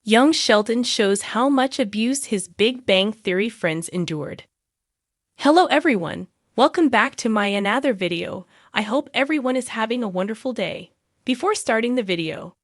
Young Sheldon shows how much abuse his Big Bang Theory friends endured. Hello everyone, welcome back to my another video. I hope everyone is having a wonderful day. Before starting the video,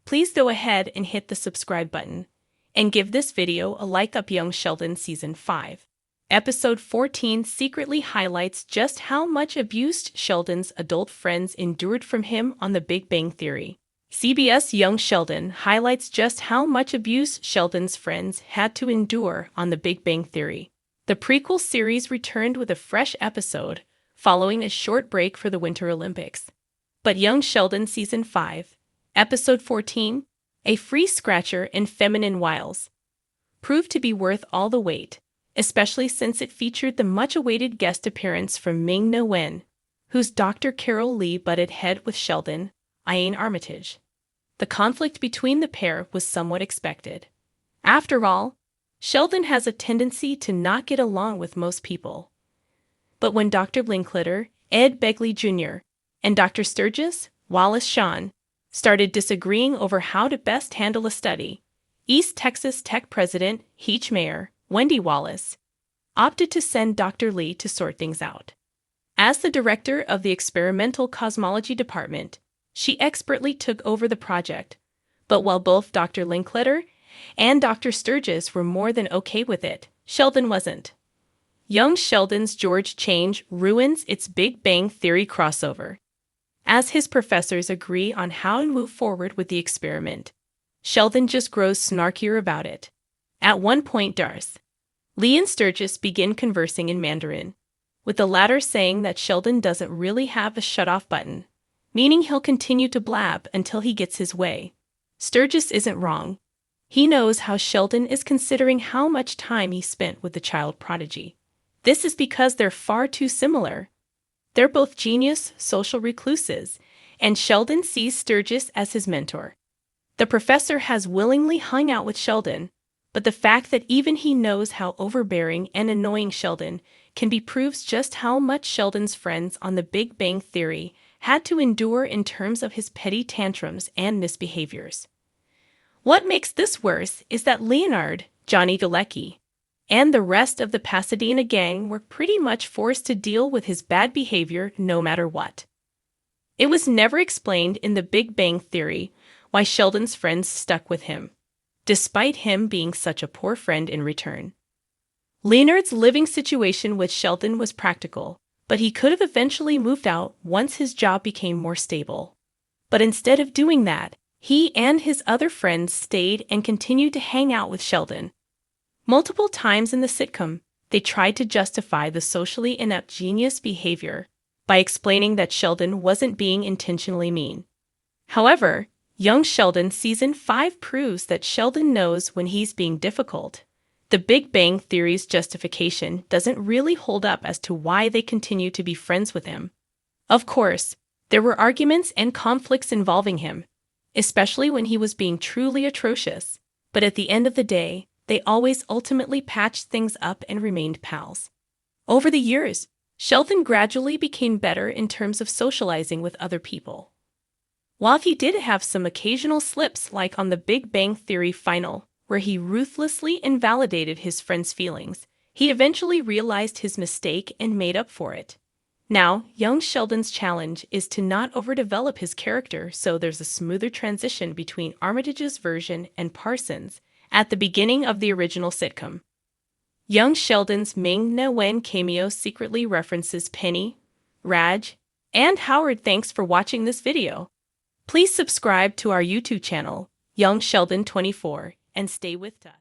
please go ahead and hit the subscribe button and give this video a like up. Young Sheldon Season 5. Episode 14 secretly highlights just how much abuse Sheldon's adult friends endured from him on the Big Bang Theory. CBS Young Sheldon highlights just how much abuse Sheldon's friends had to endure on the Big Bang Theory. The prequel series returned with a fresh episode, following a short break for the Winter Olympics. But Young Sheldon Season 5, Episode 14, A Free Scratcher and Feminine Wiles, proved to be worth all the wait, especially since it featured the much-awaited guest appearance from Ming-Na Wen, whose Dr. Carol Lee butted head with Sheldon, Ian Armitage. The conflict between the pair was somewhat expected. After all, Sheldon has a tendency to not get along with most people. But when Dr. Linkletter, Ed Begley Jr., and Dr. Sturgis, Wallace Shawn, started disagreeing over how to best handle a study, East Texas Tech President Heach Mayor Wendy Wallace opted to send Dr. Lee to sort things out. As the director of the Experimental Cosmology Department, she expertly took over the project, but while both Dr. Linkletter and Dr. Sturgis were more than okay with it, Sheldon wasn't. Young Sheldon's George change ruins its Big Bang Theory crossover. As his professors agree on how to move forward with the experiment, Sheldon just grows snarkier about it. At one point, Darth, Lee and Sturgis begin conversing in Mandarin, with the latter saying that Sheldon doesn't really have a shut-off button, meaning he'll continue to blab until he gets his way. Sturgis isn't wrong. He knows how Sheldon is considering how much time he spent with the child prodigy. This is because they're far too similar. They're both genius social recluses, and Sheldon sees Sturgis as his mentor. The professor has willingly hung out with Sheldon, but the fact that even he knows how overbearing and annoying Sheldon can be proves just how much Sheldon's friends on the Big Bang Theory had to endure in terms of his petty tantrums and misbehaviors. What makes this worse is that Leonard, Johnny Galecki, and the rest of the Pasadena gang were pretty much forced to deal with his bad behavior no matter what. It was never explained in the Big Bang Theory why Sheldon's friends stuck with him, despite him being such a poor friend in return. Leonard's living situation with Sheldon was practical, but he could have eventually moved out once his job became more stable. But instead of doing that, he and his other friends stayed and continued to hang out with Sheldon. Multiple times in the sitcom, they tried to justify the socially inept genius behavior by explaining that Sheldon wasn't being intentionally mean. However, Young Sheldon Season 5 proves that Sheldon knows when he's being difficult. The Big Bang Theory's justification doesn't really hold up as to why they continue to be friends with him. Of course, there were arguments and conflicts involving him, especially when he was being truly atrocious, but at the end of the day, they always ultimately patched things up and remained pals. Over the years, Sheldon gradually became better in terms of socializing with other people. While he did have some occasional slips like on the Big Bang Theory final, where he ruthlessly invalidated his friends' feelings, he eventually realized his mistake and made up for it. Now, Young Sheldon's challenge is to not overdevelop his character so there's a smoother transition between Armitage's version and Parsons' at the beginning of the original sitcom. Young Sheldon's Ming-Na Wen cameo secretly references Penny, Raj, and Howard. Thanks for watching this video. Please subscribe to our YouTube channel, Young Sheldon 24, and stay with us.